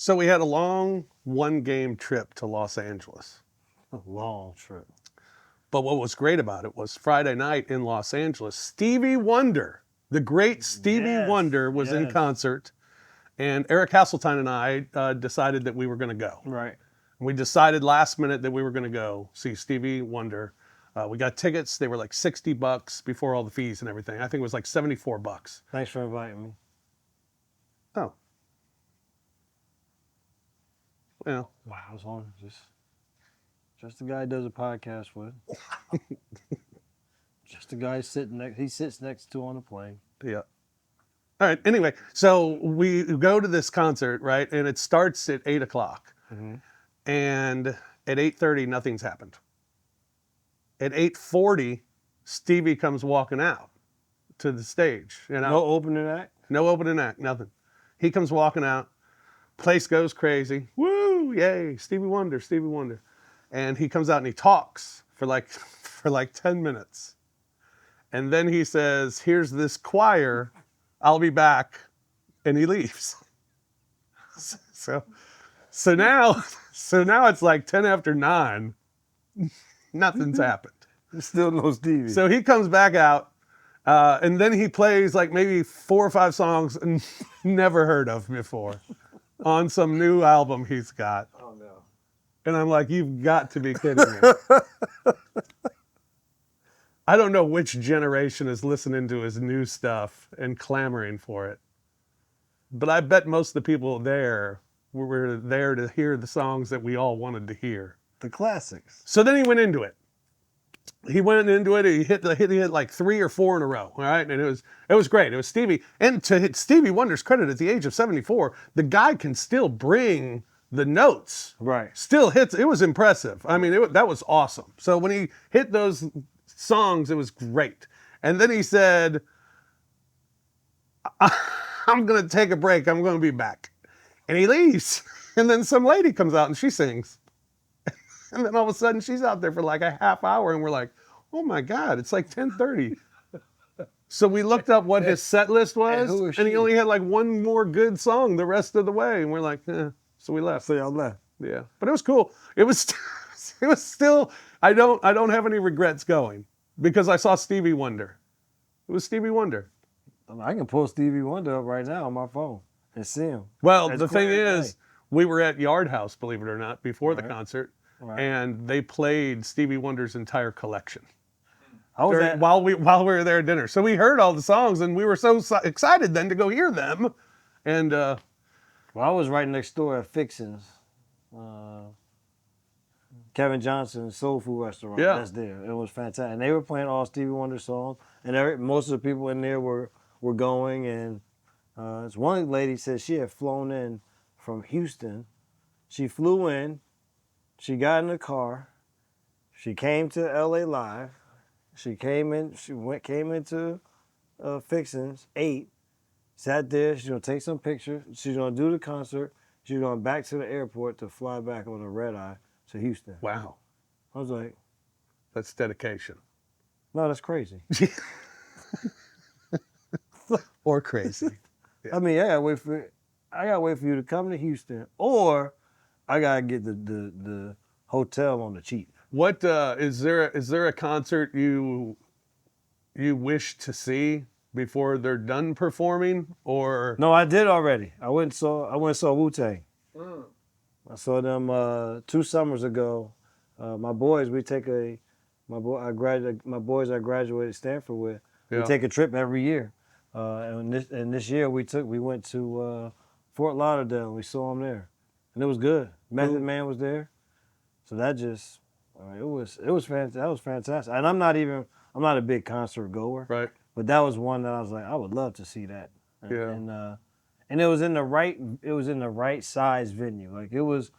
So we had a long 1-game trip to Los Angeles. A long trip. But what was great about it was Friday night in Los Angeles, Stevie Wonder, the great Stevie Wonder, was in concert. And Eric Hasseltine and I decided that we were going to go. Right. We decided last minute that we were going to go see Stevie Wonder. We got tickets. They were like $60 before all the fees and everything. I think it was like $74. Thanks for inviting me. Oh. Yeah. Wow, I was on just the guy he does a podcast with. Just the guy he sits next to on the plane. Yeah. All right. Anyway, so we go to this concert, right? And it starts at 8 o'clock. Mm-hmm. And at 8:30, nothing's happened. At 8:40, Stevie comes walking out to the stage. You know? No opening act? No opening act, nothing. He comes walking out. Place goes crazy. Woo, yay, Stevie Wonder, Stevie Wonder. And he comes out and he talks for like 10 minutes. And then he says, here's this choir, I'll be back. And he leaves. So now it's like 10 after 9. Nothing's happened. There's still no Stevie. So he comes back out, and then he plays like maybe 4 or 5 songs never heard of before on some new album he's got. Oh, no. And I'm like, you've got to be kidding me. I don't know which generation is listening to his new stuff and clamoring for it. But I bet most of the people there were there to hear the songs that we all wanted to hear. The classics. So then he went into it. He hit like 3 or 4 in a row, all right? And it was great. It was Stevie. And to hit Stevie Wonder's credit, at the age of 74, the guy can still bring the notes. Right. Still hits. It was impressive. I mean, that was awesome. So when he hit those songs, it was great. And then he said, I'm going to take a break. I'm going to be back. And he leaves. And then some lady comes out and she sings. And then all of a sudden she's out there for like a half hour and we're like, oh my God, it's like 10:30. So we looked up what his set list was and he only had like one more good song the rest of the way. And we're like, so we left. So y'all left. Yeah, but it was cool. It was still, I don't have any regrets going because I saw Stevie Wonder. It was Stevie Wonder. I can pull Stevie Wonder up right now on my phone and see him. Well, the thing is, we were at Yard House, believe it or not, before the concert. Right. And they played Stevie Wonder's entire collection while we were there at dinner. So we heard all the songs, and we were so excited then to go hear them. And well, I was right next door at Fixin's, Kevin Johnson's soul food restaurant. Yeah. That's there. It was fantastic, and they were playing all Stevie Wonder songs, and most of the people in there were going. And this one lady said she had flown in from Houston. She flew in. She got in the car. She came to LA Live. She came into Fixin's, ate, sat there. She's gonna take some pictures. She's gonna do the concert. She's going back to the airport to fly back on a red eye to Houston. Wow. I was like, that's dedication. No, that's crazy. Or crazy. Yeah. I mean, I gotta wait for you to come to Houston, or I gotta get the hotel on the cheap. What is there a concert you wish to see before they're done performing, or? No, I did already. I went and saw Wu-Tang. I saw them 2 summers ago. My boys I graduated Stanford with. Yeah. We take a trip every year, and this year we went to Fort Lauderdale. We saw them there, and it was good. Method Man was there, so that just it was fantastic. That was fantastic. And I'm not a big concert goer, right? But that was one that I was like, I would love to see that. And it was in the right size venue. Like it was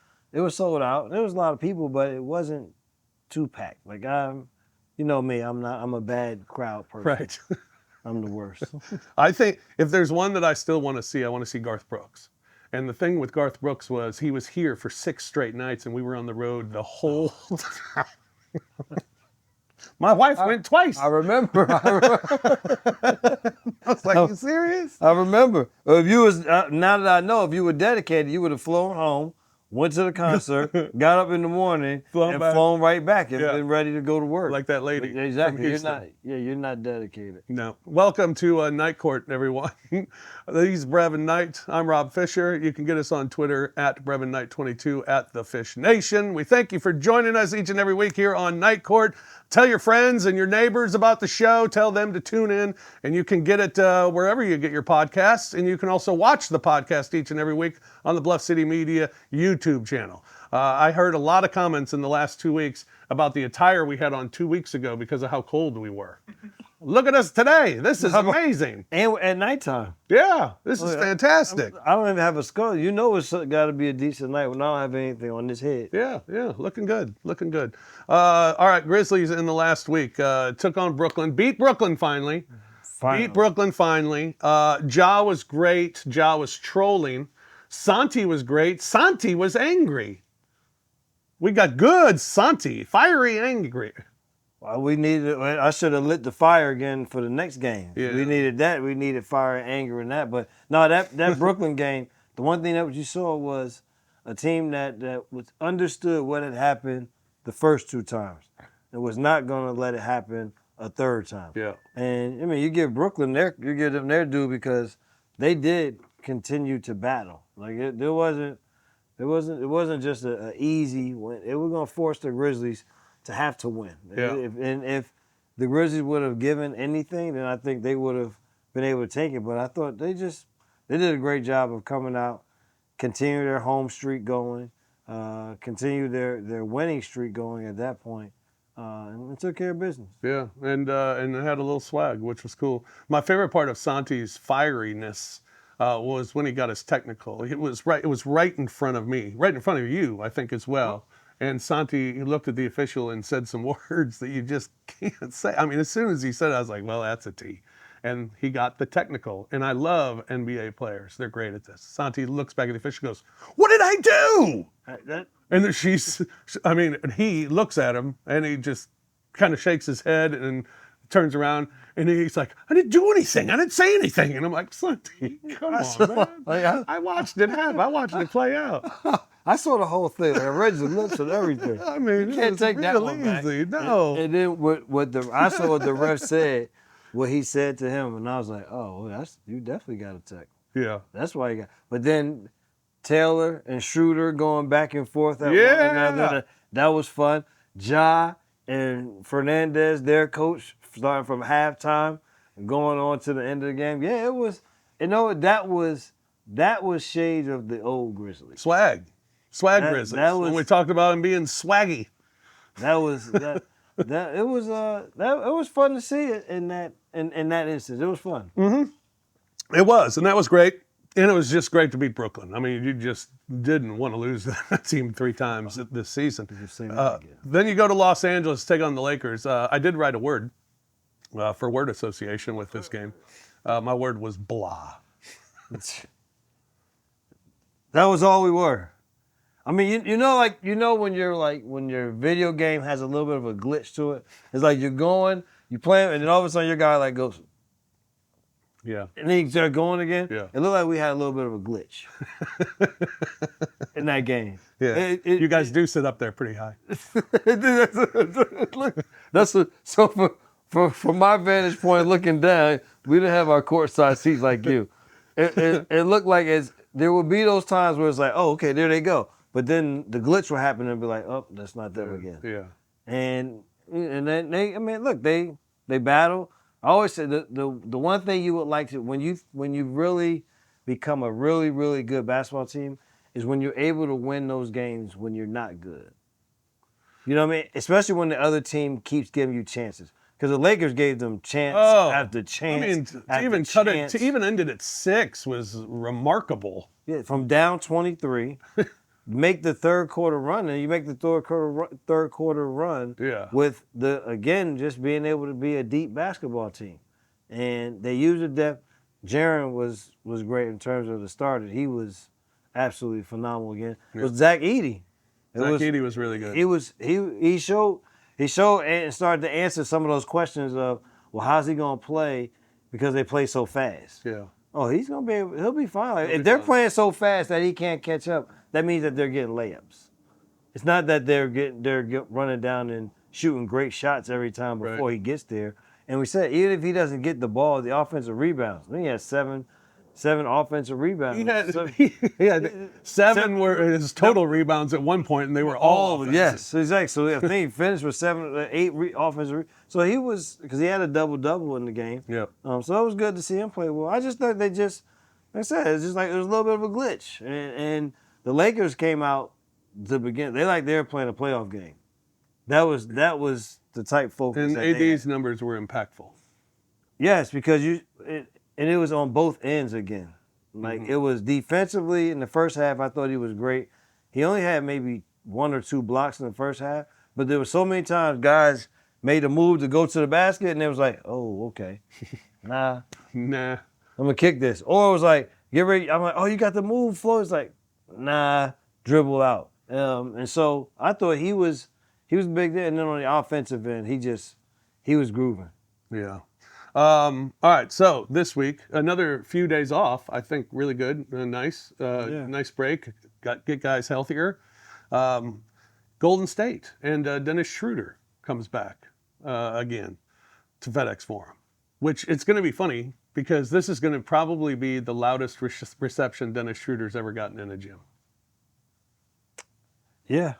sold out. There was a lot of people, but it wasn't too packed. Like you know me, I'm a bad crowd person. Right. I'm the worst. I think if there's one that I still want to see, I want to see Garth Brooks. And the thing with Garth Brooks was he was here for 6 straight nights, and we were on the road the whole time. My wife went twice. I remember. was like, you serious? I remember. If you was now that I know, if you were dedicated, you would have flown home, went to the concert, got up in the morning, and flown right back and been ready to go to work. Like that lady. Exactly. From Houston. You're not dedicated. No. Welcome to Night Court, everyone. He's Brevin Knight. I'm Rob Fisher. You can get us on Twitter at BrevinKnight22 at The Fish Nation. We thank you for joining us each and every week here on Night Court. Tell your friends and your neighbors about the show. Tell them to tune in, and you can get it wherever you get your podcasts. And you can also watch the podcast each and every week on the Bluff City Media YouTube channel. I heard a lot of comments in the last 2 weeks about the attire we had on 2 weeks ago because of how cold we were. Look at us today. This is amazing. And at nighttime. Yeah, this is fantastic. I don't even have a skull. You know it's got to be a decent night when I don't have anything on this head. Yeah, looking good, looking good. All right, Grizzlies in the last week took on Brooklyn, beat Brooklyn finally. Beat Brooklyn finally. Ja was great. Ja was trolling. Santi was great. Santi was angry. We got good Santi, fiery angry. Well, we needed. I should have lit the fire again for the next game. Yeah. We needed that. We needed fire and anger in that. But no, that Brooklyn game. The one thing that you saw was a team that was understood what had happened the first 2 times. It was not going to let it happen a third time. Yeah. And I mean, you give Brooklyn you give them their due because they did continue to battle. Like it wasn't just an easy win. It was going to force the Grizzlies to have to win. Yeah. If the Grizzlies would have given anything, then I think they would have been able to take it. But I thought they did a great job of coming out, continue their home streak going, continue their winning streak going at that point, and took care of business. Yeah, and it had a little swag, which was cool. My favorite part of Santi's fieriness was when he got his technical. It was right in front of me, right in front of you, I think, as well. And Santi, he looked at the official and said some words that you just can't say. I mean, as soon as he said it, I was like, well, that's a T. And he got the technical. And I love NBA players. They're great at this. Santi looks back at the official and goes, what did I do? And then he looks at him and he just kind of shakes his head and turns around and he's like, I didn't do anything. I didn't say anything. And I'm like, Santi, come on, man. I watched it happen. I watched it play out. I saw the whole thing. I read the lips and everything. I mean, you can't take that one back. No. And then I saw what the ref said, what he said to him, and I was like, oh, well, you definitely got a tech. Yeah. That's why you got. But then Taylor and Schroeder going back and forth at one another. That was fun. Ja and Fernandez, their coach, starting from halftime and going on to the end of the game. Yeah, it was. You know, that was shades of the old Grizzlies. Swag Grizzlies. When we talked about him being swaggy. It was fun to see it in that instance. It was fun. Mm-hmm. It was, and that was great. And it was just great to beat Brooklyn. I mean, you just didn't want to lose that team 3 times this season. Then you go to Los Angeles, take on the Lakers. I did write a word for word association with this game. My word was blah. That was all we were. I mean, when your video game has a little bit of a glitch to it. It's like you play, and then all of a sudden your guy like goes, yeah, and then you start going again. Yeah, it looked like we had a little bit of a glitch in that game. Yeah, you guys do sit up there pretty high. From my vantage point looking down, we didn't have our courtside seats like you. It looked like there would be those times where it's like, oh, okay, there they go. But then the glitch will happen and be like, oh, that's not them again. Yeah. And then they battle. I always say the one thing you would like to when you really become a really, really good basketball team is when you're able to win those games when you're not good. You know what I mean? Especially when the other team keeps giving you chances. Because the Lakers gave them chance after chance. I mean, to even end it at 6 was remarkable. Yeah, from down 23, make the third quarter run, and you make the third quarter run with just being able to be a deep basketball team. And they used the depth. Jaren was great in terms of the starter. He was absolutely phenomenal again. It was Zach Edey. Edey was really good. He showed and started to answer some of those questions of, well, how's he going to play? because they play so fast. Yeah. Oh, he'll be fine. Like, He'll if be they're fine. playing so fast that he can't catch up, that means that they're getting layups. It's not that they're running down and shooting great shots every time before he gets there. And we said even if he doesn't get the ball, the offensive rebounds. I think he has seven offensive rebounds. He had seven were his total rebounds at one point, and they were all offensive. Yes, exactly. So I think he finished with 8 offensive. So he was, because he had a double in the game. Yep. So it was good to see him play well. I just thought like I said, it's just like it was a little bit of a glitch. And the Lakers came out to begin. They were playing a playoff game. That was the type focus. And AD's numbers were impactful. Yes, because it was on both ends again. Like it was defensively in the first half. I thought he was great. He only had maybe 1 or 2 blocks in the first half, but there were so many times guys made a move to go to the basket, and it was like, oh, okay, nah, I'm gonna kick this. Or it was like, get ready. I'm like, oh, you got the move, Flo. It's like, nah, dribble out. And so I thought he was big there. And then on the offensive end, he was grooving. Yeah. All right. So this week, another few days off. I think really good, nice, nice break. Get guys healthier. Golden State and Dennis Schroeder comes back again to FedEx Forum, which it's going to be funny because this is going to probably be the loudest reception Dennis Schroeder's ever gotten in a gym. Yeah.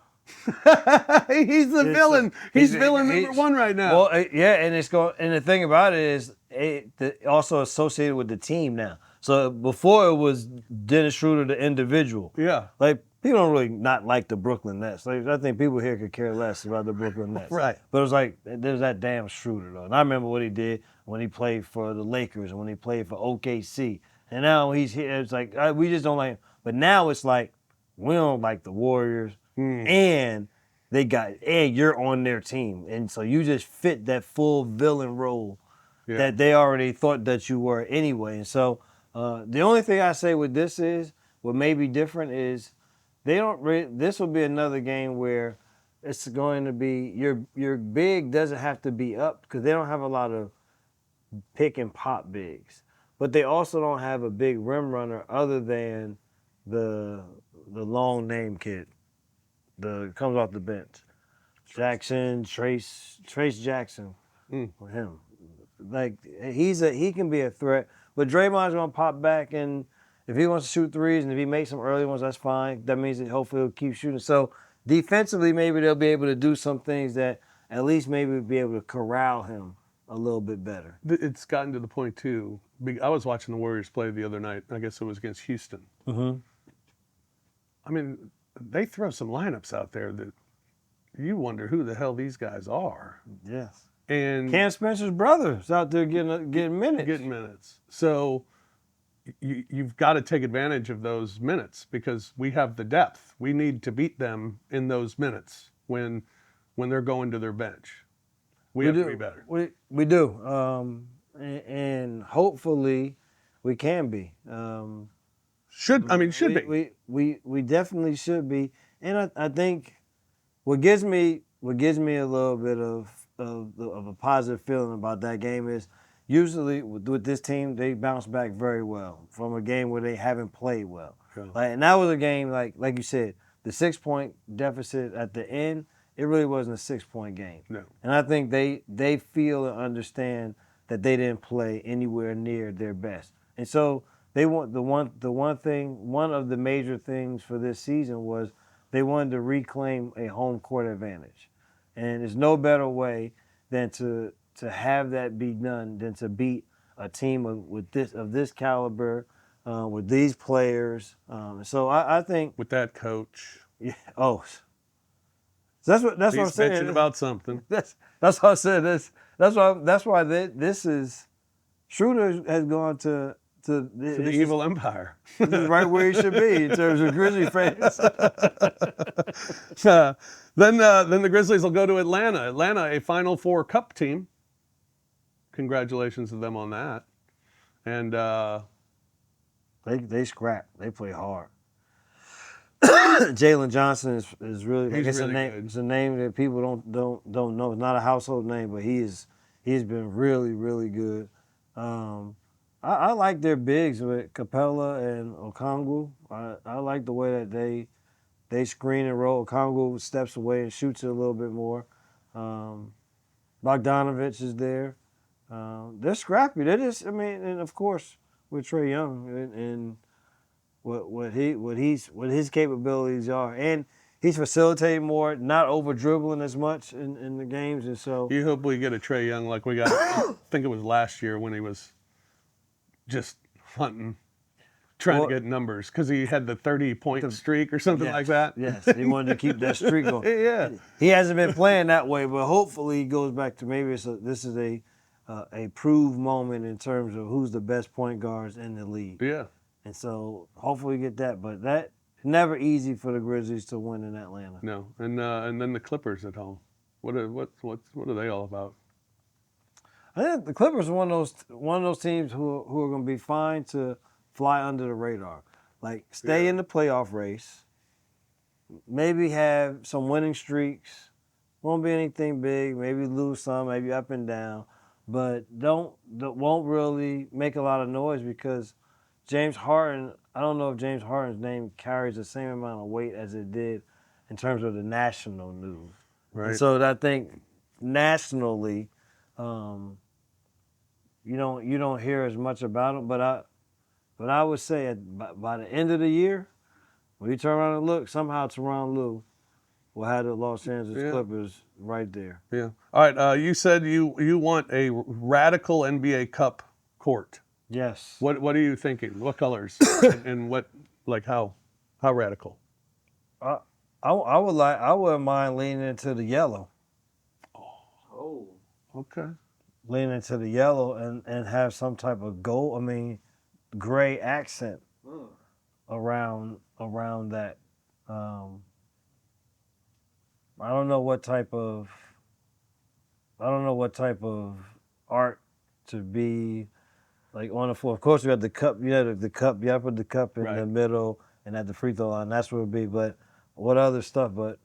He's the villain. He's villain number 1 right now. Well, and the thing about it is also associated with the team now. So before it was Dennis Schroeder, the individual. Yeah. Like people don't really not like the Brooklyn Nets. Like I think people here could care less about the Brooklyn Nets. Right. But it was like there's that damn Schroeder though, and I remember what he did when he played for the Lakers and when he played for OKC. And now he's here. It's like we just don't like him. But now it's like we don't like the Warriors. And you're on their team. And so you just fit that full villain role that they already thought that you were anyway. And so the only thing I say with this is, what may be different is this will be another game where it's going to be, your big doesn't have to be up because they don't have a lot of pick and pop bigs. But they also don't have a big rim runner other than the long name kid. Comes off the bench. Jackson, Trace Jackson for him. Like he can be a threat. But Draymond's gonna pop back, and if he wants to shoot threes and if he makes some early ones, that's fine. That means that hopefully he'll keep shooting. So defensively, maybe they'll be able to do some things that at least maybe be able to corral him a little bit better. It's gotten to the point too. I was watching the Warriors play the other night. I guess it was against Houston. Mm-hmm. I mean, they throw some lineups out there that you wonder who the hell these guys are. Yes. And Cam Spencer's brother is out there getting minutes. Getting minutes. So you've got to take advantage of those minutes because we have the depth. We need to beat them in those minutes when they're going to their bench. We have to be better. We do. And hopefully we can be. Should be. We definitely should be. And I think what gives me a little bit of a positive feeling about that game is usually with this team they bounce back very well from a game where they haven't played well. Yeah. And that was a game like you said, the 6-point deficit at the end, it really wasn't a 6-point game. No. And I think they feel and understand that they didn't play anywhere near their best. And so they want one of the major things for this season was they wanted to reclaim a home court advantage. And there's no better way than to have that be done than to beat a team of this caliber, with these players. So I think with that coach. Yeah. Oh. So that's what I'm saying. Bitching about something. That's what I said. That's why this is Schroeder has gone to the evil empire. This is right where he should be in terms of Grizzly fans. Then the Grizzlies will go to Atlanta. Atlanta, a Final Four Cup team. Congratulations to them on that. And they scrap. They play hard. Jalen Johnson is really he's really good. It's a name that people don't know. It's not a household name, but he's been really, really good. I like their bigs with Capella and Okongwu. I like the way that they screen and roll. Okongwu steps away and shoots it a little bit more. Bogdanovich is there. They're scrappy. They're just, I mean, and of course with Trae Young and what his capabilities are, and he's facilitating more, not over dribbling as much in the games, and so You hope we get a Trae Young like we got. I think it was last year when he was just hunting, trying to get numbers because he had the 30-point streak or something like that. Yes, he wanted to keep that streak going. Yeah. He hasn't been playing that way, but hopefully he goes back to maybe this is a prove moment in terms of who's the best point guards in the league. Yeah. And so hopefully we get that, but that never easy for the Grizzlies to win in Atlanta. No, and then the Clippers at home. What are they all about? I think the Clippers are one of those teams who are going to be fine to fly under the radar, like stay in the playoff race, maybe have some winning streaks. Won't be anything big. Maybe lose some, maybe up and down, but won't really make a lot of noise because James Harden. I don't know if James Harden's name carries the same amount of weight as it did in terms of the national news. Right. And so I think nationally. You don't hear as much about him, but I would say by the end of the year, when you turn around and look, somehow Tyronn Lue will have the Los Angeles Clippers right there. Yeah. All right. You said you want a radical NBA Cup court. Yes. What are you thinking? What colors and what how radical? I wouldn't mind leaning into the yellow. Oh. Okay. Lean into the yellow and have some type of gray accent around that. I don't know what type of art to be like on the floor. Of course, we have the cup. You have the cup. You have to put the cup in the middle and at the free throw line. That's what it would be. But what other stuff? But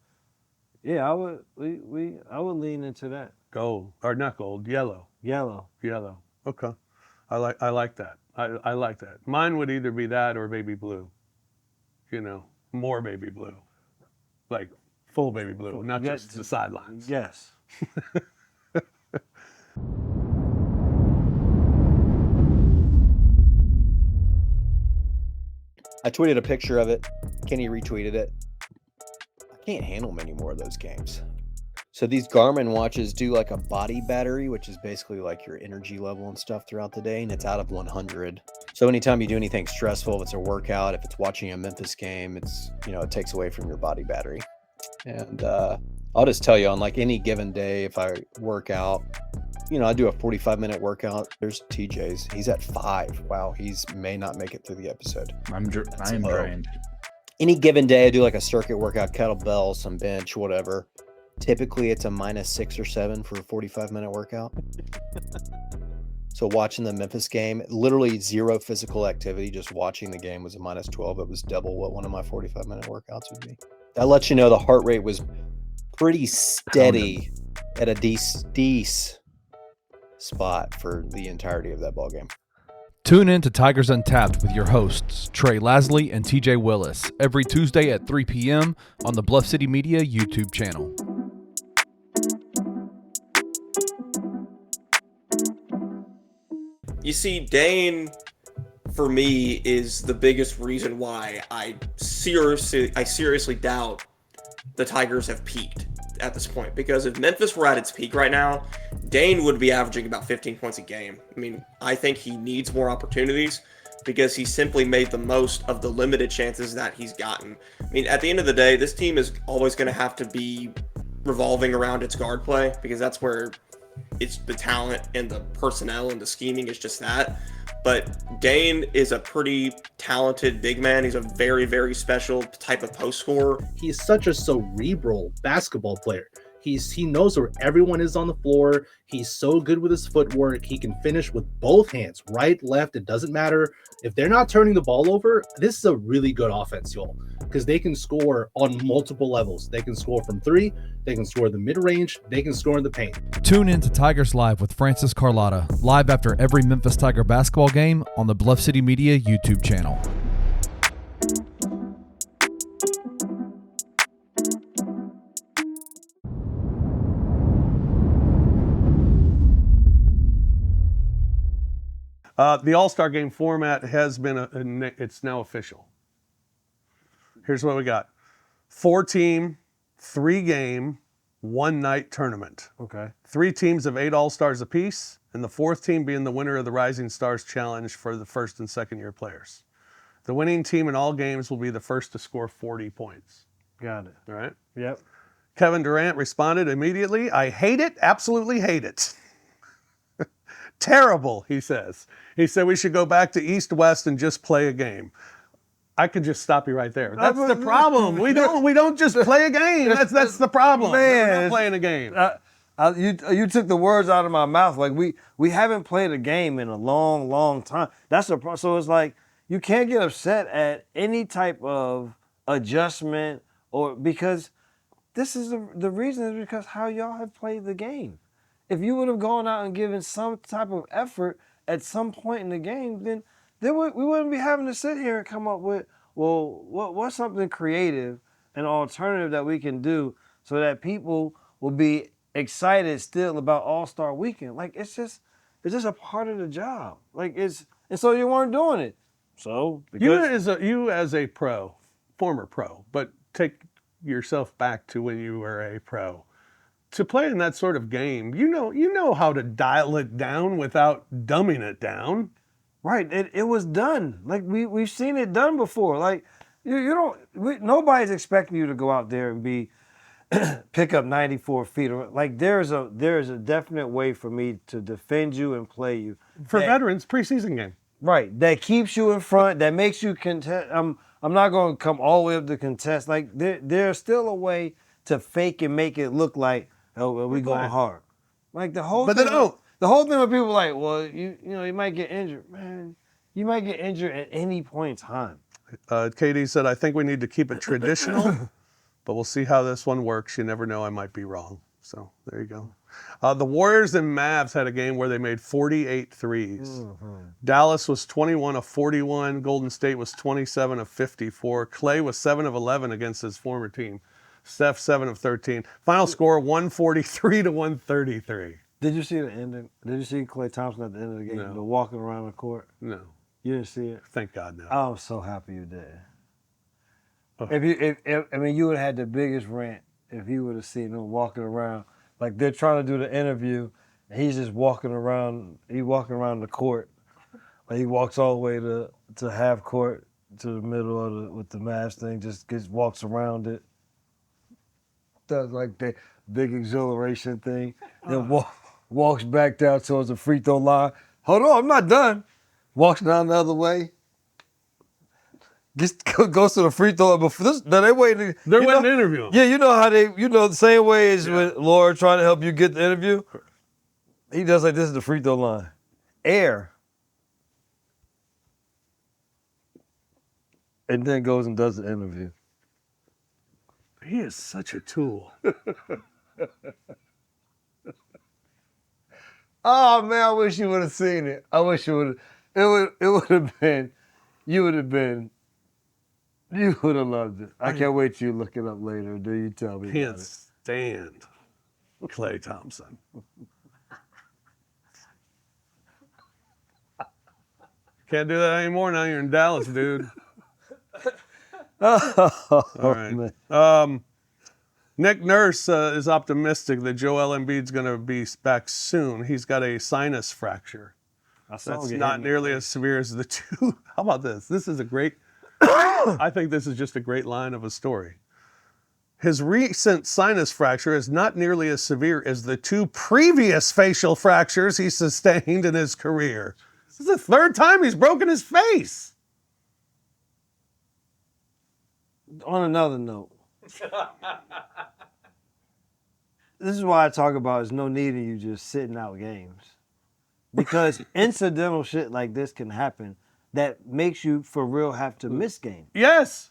yeah, I would lean into that. Gold or not gold? Yellow. Yellow. Okay. I like that. I like that. Mine would either be that or baby blue. More baby blue. Like full baby blue, not just the sidelines. Yes. I tweeted a picture of it. Kenny retweeted it. I can't handle many more of those games. So these Garmin watches do like a body battery, which is basically like your energy level and stuff throughout the day, and it's out of 100. So anytime you do anything stressful, if it's a workout, if it's watching a Memphis game, it's, it takes away from your body battery. And I'll just tell you, on like any given day, if I work out, I do a 45-minute workout. There's TJ's. He's at 5. Wow, he's may not make it through the episode. I am drained. Any given day, I do like a circuit workout, kettlebell, some bench, whatever. Typically, it's a -6 or 7 for a 45-minute workout. So watching the Memphis game, literally zero physical activity, just watching the game was a -12. It was double what one of my 45-minute workouts would be. That lets you know the heart rate was pretty steady at a decent spot for the entirety of that ball game. Tune in to Tigers Untapped with your hosts, Trey Lasley and TJ Willis, every Tuesday at 3 p.m. on the Bluff City Media YouTube channel. You see, Dane, for me, is the biggest reason why I seriously doubt the Tigers have peaked at this point. Because if Memphis were at its peak right now, Dane would be averaging about 15 points a game. I mean, I think he needs more opportunities because he simply made the most of the limited chances that he's gotten. I mean, at the end of the day, this team is always going to have to be revolving around its guard play because that's where it's the talent and the personnel and the scheming is just that. But Dane is a pretty talented big man. He's a very, very special type of post scorer. He's such a cerebral basketball player. He knows where everyone is on the floor. He's so good with his footwork. He can finish with both hands, right, left. It doesn't matter. If they're not turning the ball over, this is a really good offense, y'all. because they can score on multiple levels. They can score from 3, they can score the mid-range, they can score in the paint. Tune in to Tigers Live with Francis Carlotta, live after every Memphis Tiger basketball game on the Bluff City Media YouTube channel. The All-Star Game format has been, it's now official. Here's what we got. 4-team, 3-game, 1-night tournament. Okay. 3 teams of 8 All-Stars apiece, and the 4th team being the winner of the Rising Stars Challenge for the first and second-year players. The winning team in all games will be the first to score 40 points. Got it. All right? Yep. Kevin Durant responded immediately, "I hate it, absolutely hate it." Terrible, he says. He said we should go back to East-West and just play a game. I could just stop you right there. That's the problem. We don't just play a game. That's the problem. Man, We're not playing a game. You took the words out of my mouth. Like we haven't played a game in a long time. That's the problem. So it's like you can't get upset at any type of adjustment or because this is the reason is because how y'all have played the game. If you would have gone out and given some type of effort at some point in the game, then we wouldn't be having to sit here and come up with, well, what's something creative, an alternative that we can do so that people will be excited still about All-Star Weekend. Like it's just a part of the job. Like and so you weren't doing it. So because You as a pro, former pro, but take yourself back to when you were a pro. To play in that sort of game, you know how to dial it down without dumbing it down. right, it was done. Like we've seen it done before. Like nobody's expecting you to go out there and be pick up 94 feet. Like there's a definite way for me to defend you and play you. For veterans, preseason game. Right, that keeps you in front, that makes you contest. I'm not going to come all the way up to contest. Like there's still a way to fake and make it look like, oh, well, we going hard. Like the whole. But thing, they don't. The whole thing where people are like, well, you might get injured, man. You might get injured at any point in time. Katie said, "I think we need to keep it traditional, but we'll see how this one works. You never know, I might be wrong." So there you go. The Warriors and Mavs had a game where they made 48 threes. Mm-hmm. Dallas was 21 of 41. Golden State was 27 of 54. Klay was 7 of 11 against his former team. Steph 7 of 13. Final score 143 to 133. Did you see the ending? Did you see Klay Thompson at the end of the game? No. The walking around the court? No. You didn't see it? Thank God, no. I'm so happy you did. Oh. You would have had the biggest rant if you would have seen him walking around. Like they're trying to do the interview, and he's just walking around. He's walking around the court. Like he walks all the way to half court to the middle of with the Mavs thing. Just walks around it. Does like the big exhilaration thing. Then walks back down towards the free throw line. Hold on, I'm not done. Walks down the other way. Goes to the free throw. Before this, now they waiting. They're waiting to interview him. Yeah, you know how the same way as with Laura trying to help you get the interview. He does like this is the free throw line. Air. And then goes and does the interview. He is such a tool. Oh man, I wish you would have seen it. I wish you would have. It would have been. You would have loved it. I can't wait till you look it up later. Do you tell me? Can't stand Klay Thompson. Can't do that anymore. Now you're in Dallas, dude. All right. Nick Nurse is optimistic that Joel Embiid's going to be back soon. He's got a sinus fracture. That's not nearly as severe as the two. How about this? This is a great, I think this is just a great line of a story. His recent sinus fracture is not nearly as severe as the 2 previous facial fractures he sustained in his career. This is the 3rd time he's broken his face. On another note, this is why I talk about there's no need of you just sitting out games. Because incidental shit like this can happen that makes you for real have to miss games. Yes.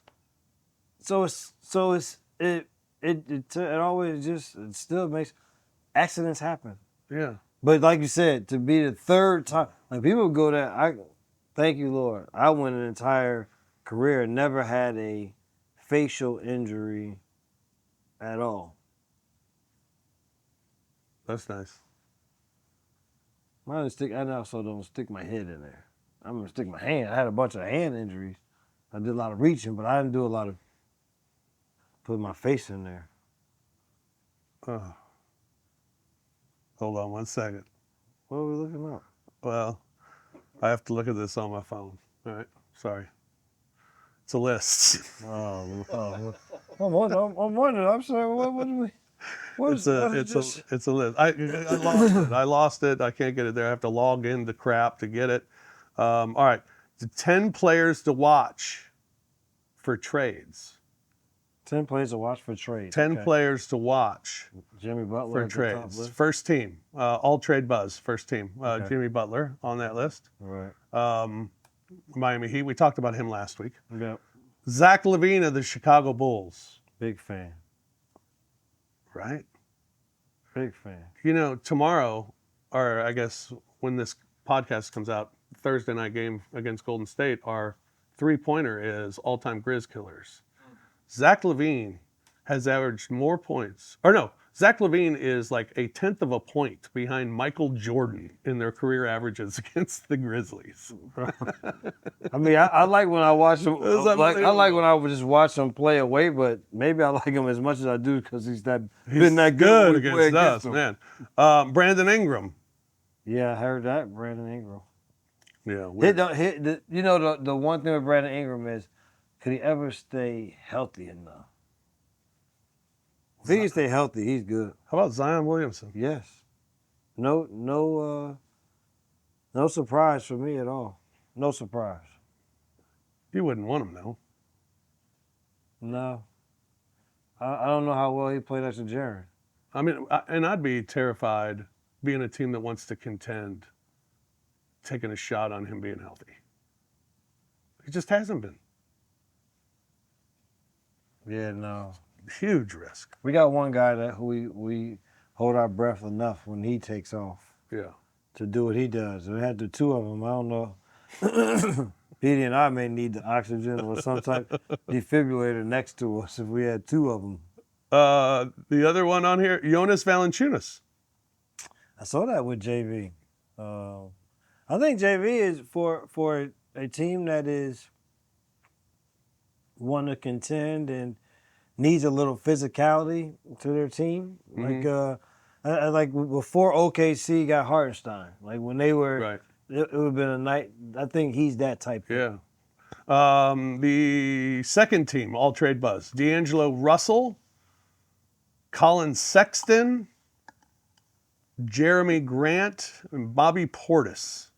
it always just it still makes accidents happen. Yeah. But like you said, to be the third time, like people go there. Thank you, Lord. I went an entire career, never had a facial injury at all. That's nice. I also don't stick my head in there. I'm gonna stick my hand. I had a bunch of hand injuries. I did a lot of reaching, but I didn't do a lot of putting my face in there. Oh. Hold on 1 second. What are we looking up? Well, I have to look at this on my phone. All right. Sorry. It's a list. I'm wondering. I'm sorry. What did we? It's a list. I lost it. I lost it. I can't get it there. I have to log into crap to get it. All right. The 10 players to watch for trades. 10 players to watch for trades. 10 Okay. players to watch Jimmy Butler for at the top trades. list. First team. All trade buzz. First team. Okay. Jimmy Butler on that list. Right. Miami Heat. We talked about him last week. Yep. Zach LaVine of the Chicago Bulls. Big fan. Right? Big fan. You know, tomorrow, or I guess when this podcast comes out, Thursday night game against Golden State, our three-pointer is all-time Grizz killers. Zach LaVine has averaged more points. Or no, Zach LaVine is like 1/10 of a point behind Michael Jordan in their career averages against the Grizzlies. I mean, I like when I watch him. It's I like unbelievable. when I would just watch him play away, but maybe I like him as much as I do because he's been He's that good good when we play against us, him. man. Brandon Ingram. Yeah, I heard that, Brandon Ingram. Yeah, weird. The one thing with Brandon Ingram is, could he ever stay healthy enough? If he can stay healthy, he's good. How about Zion Williamson? Yes. No surprise for me at all. No surprise. You wouldn't want him, though. No. I don't know how well he played next to Jaren. I mean, and I'd be terrified being a team that wants to contend, taking a shot on him being healthy. He just hasn't been. Yeah, no. Huge risk. We got one guy that we hold our breath enough when he takes off Yeah. to do what he does. We had the two of them. I don't know. Petey and I may need the oxygen or some type defibrillator next to us if we had two of them. The other one on here, Jonas Valanciunas. I saw that with JV. I think JV is for a team that is want to contend and needs a little physicality to their team. Mm-hmm. Like before OKC got Hartenstein, like when they were, Right. it would have been a night. I think he's that type. Yeah. The second team, all trade buzz, D'Angelo Russell, Colin Sexton, Jeremy Grant, and Bobby Portis.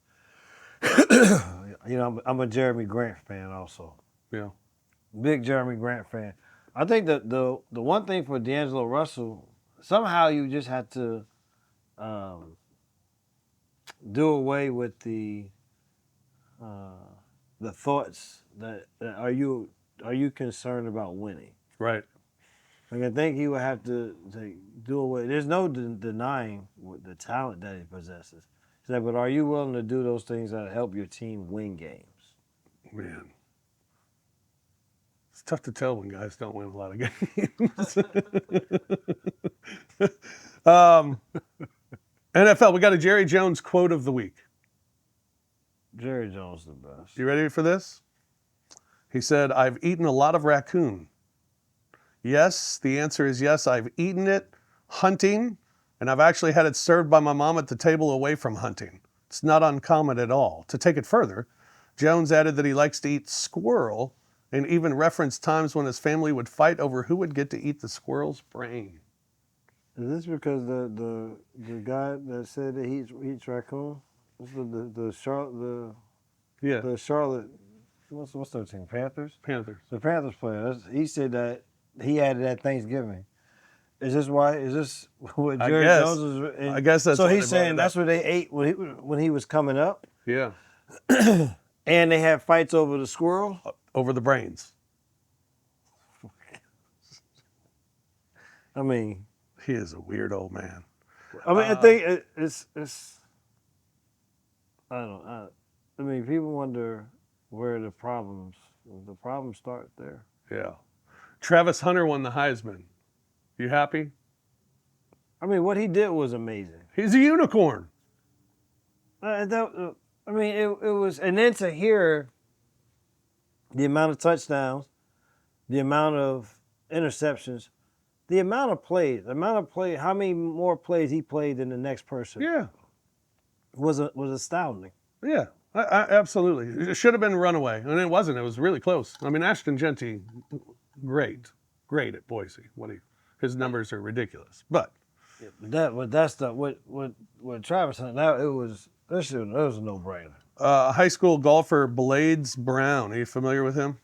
I'm a Jeremy Grant fan also. Yeah. Big Jeremy Grant fan. I think the one thing for D'Angelo Russell, somehow you just have to do away with the thoughts that are you concerned about winning? Right. Like I think he would have to do away. There's no denying the talent that he possesses. He's like, but are you willing to do those things that help your team win games? Man. It's tough to tell when guys don't win a lot of games. NFL, we got a Jerry Jones quote of the week. Jerry Jones is the best. You ready for this? He said, "I've eaten a lot of raccoon." Yes, the answer is yes, I've eaten it hunting, and I've actually had it served by my mom at the table away from hunting. It's not uncommon at all. To take it further, Jones added that he likes to eat squirrel and even referenced times when his family would fight over who would get to eat the squirrel's brain. Is this because the guy that said that he eats raccoon? This is the Charlotte what's their team? Panthers? Panthers. The Panthers player. He said that he had it at Thanksgiving. Is this why? Is this what I Jerry guess. Jones is? I guess that's so why he's they brought saying it that's up. what they ate when he was coming up, Yeah. and they had fights over the squirrel. Over the brains. I mean, He is a weird old man. I think it's. I don't. I mean, people wonder where the problems start there. Yeah. Travis Hunter won the Heisman. You happy? I mean, what he did was amazing. He's a unicorn. I mean, it was, and then to hear the amount of touchdowns, the amount of interceptions, the amount of plays, how many more plays he played than the next person Yeah. was astounding. Yeah. Absolutely. It should have been runaway, and it wasn't. It was really close. I mean, Ashton Genty, great at Boise. His numbers are ridiculous, but That's what Travis Hunt. That was a no-brainer. high school golfer Blades Brown. Are you familiar with him?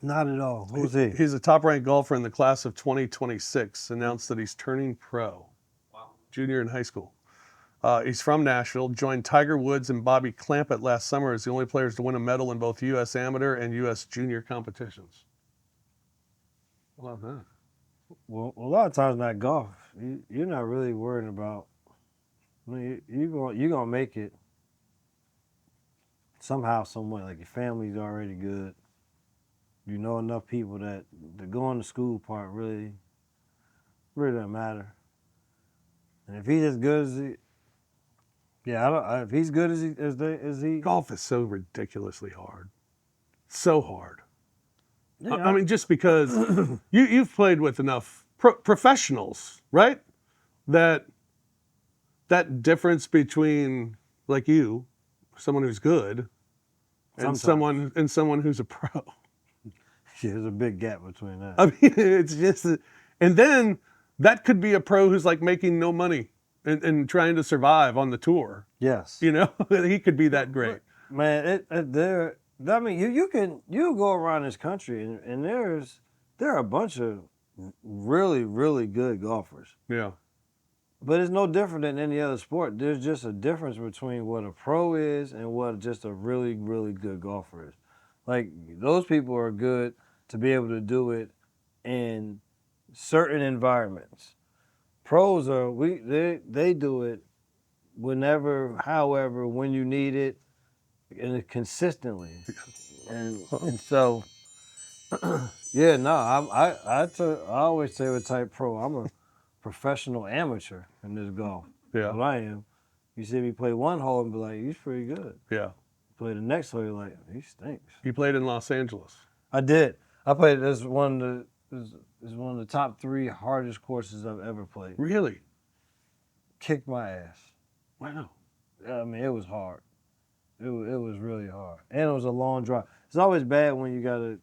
Not at all. Who's he? He's a top-ranked golfer in the class of 2026. Announced that he's turning pro. Wow. Junior in high school. He's from Nashville. Joined Tiger Woods and Bobby Clampett last summer as the only players to win a medal in both U.S. amateur and U.S. junior competitions. I love that. Well, a lot of times not golf. You're not really worried about. I mean, you're gonna make it somehow, some way. Like your family's already good. You know enough people that the going to school part really doesn't matter. And if he's as good as he, if he's good as he. Golf is so ridiculously hard. So hard. Yeah, I mean, just because you've played with enough professionals, right? That difference between like you, someone who's good, and Sometimes. someone who's a pro. Yeah, there's a big gap between that. I mean, it's just, and then that could be a pro who's like making no money and trying to survive on the tour. Yes. You know, he could be that great. Man, I mean, you go around this country and there are a bunch of really, really good golfers. Yeah. But it's no different than any other sport. There's just a difference between what a pro is and what just a really, really good golfer is. Like, those people are good to be able to do it in certain environments. Pros they do it whenever, however, when you need it, and consistently. And so, yeah, no, I always say with type pro, I'm a professional amateur in this golf. Yeah. What I am. You see me play one hole and be like, he's pretty good. Yeah. Play the next hole, you're like, he stinks. You played in Los Angeles. I did. I played this one of the top 3 hardest courses I've ever played. Really? Kicked my ass. Wow. I mean, it was hard. It was really hard, and it was a long drive. It's always bad when you get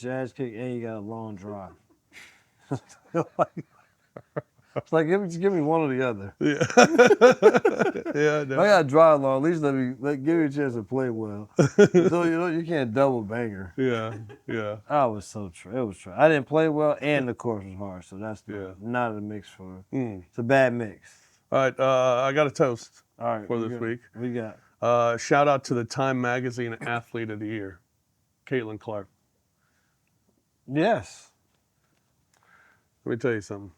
your ass kicked and you got a long drive. It's like give me one or the other. Yeah. Yeah. If I got to drive long, at least give me a chance to play well. So you can't double banger. Yeah. Yeah. I was so it was true. I didn't play well, and the course was hard, so that's not a mix for. It's a bad mix. All right. I got a toast for this week. We got. Shout out to the Time Magazine Athlete of the Year, Caitlin Clark. Yes. Let me tell you something.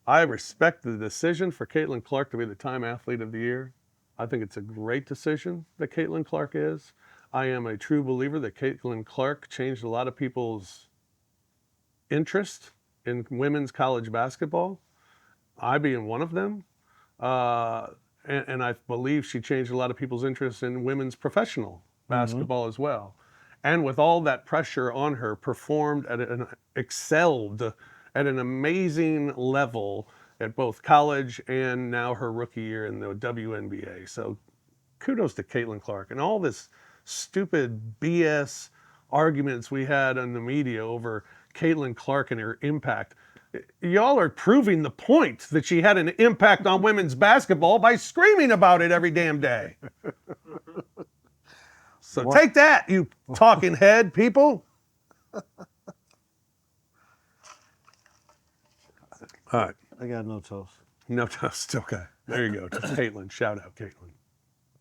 I respect the decision for Caitlin Clark to be the Time Athlete of the Year. I think it's a great decision that Caitlin Clark is. I am a true believer that Caitlin Clark changed a lot of people's interest in women's college basketball, I being one of them. And I believe she changed a lot of people's interest in women's professional basketball as well. And with all that pressure on her, excelled at an amazing level at both college and now her rookie year in the WNBA. So kudos to Caitlin Clark. And all this stupid BS arguments we had in the media over Caitlin Clark and her impact. Y'all are proving the point that she had an impact on women's basketball by screaming about it every damn day. So take that, you talking head people. All right. I got no toast. No toast. Okay. There you go. Caitlin. Shout out, Caitlin.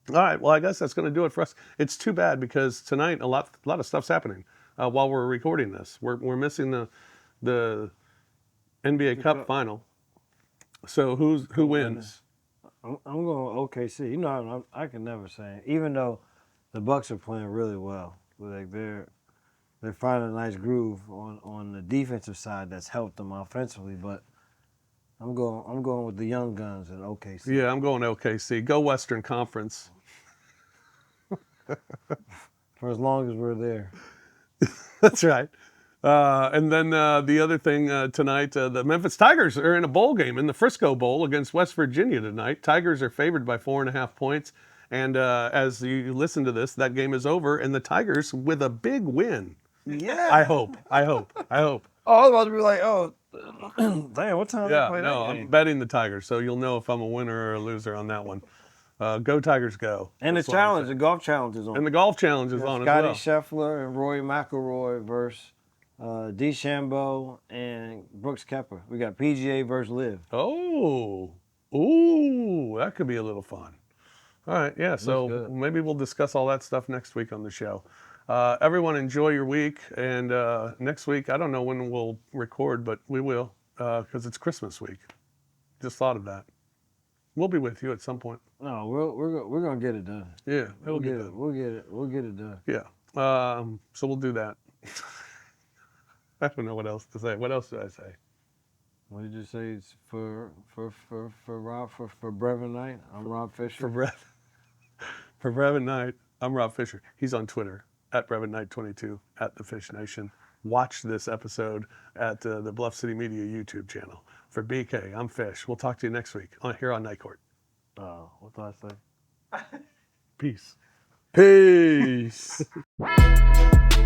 All right. Well, I guess that's going to do it for us. It's too bad because tonight a lot of stuff's happening while we're recording this. We're missing the NBA Cup final. So who wins? I'm going OKC. You know, I can never say it. Even though the Bucks are playing really well, like they're finding a nice groove on the defensive side that's helped them offensively. But I'm going with the young guns at OKC. Yeah, I'm going OKC. Go Western Conference. For as long as we're there. That's right. And then the other thing tonight, the Memphis Tigers are in a bowl game in the Frisco Bowl against West Virginia tonight. Tigers are favored by 4.5 points. And as you listen to this, that game is over, and the Tigers with a big win. Yeah. I hope. Oh, I was about to be like, oh, damn, what time Yeah, they play no, that game? I'm betting the Tigers, so you'll know if I'm a winner or a loser on that one. Go Tigers, go. And That's the what I'm challenge, saying. the golf challenge is on. And the golf challenge is on as Scotty well. Scheffler and Rory McIlroy versus DeChambeau and Brooks Koepka. We got PGA versus Liv. Oh, ooh, that could be a little fun. All right, yeah, so good. maybe we'll discuss all that stuff next week on the show. Everyone enjoy your week, and next week, I don't know when we'll record, but we will, because it's Christmas week. Just thought of that. We'll be with you at some point. No, we're gonna get it done. Yeah, We'll get get it. We'll get it done. Yeah, so we'll do that. I don't know what else to say. What else do I say? What did you say? It's for Brevin Knight? I'm Rob Fisher. For Brevin Knight, I'm Rob Fisher. He's on Twitter at Brevin Knight 22 at the Fish Nation. Watch this episode at the Bluff City Media YouTube channel. For BK, I'm Fish. We'll talk to you next week here on Night Court. What do I say? Peace. Peace.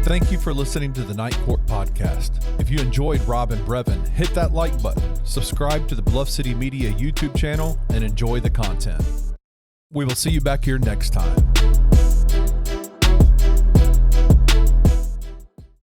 Thank you for listening to the Night Court podcast. If you enjoyed Rob and Brevin, hit that like button, subscribe to the Bluff City Media YouTube channel, and enjoy the content. We will see you back here next time.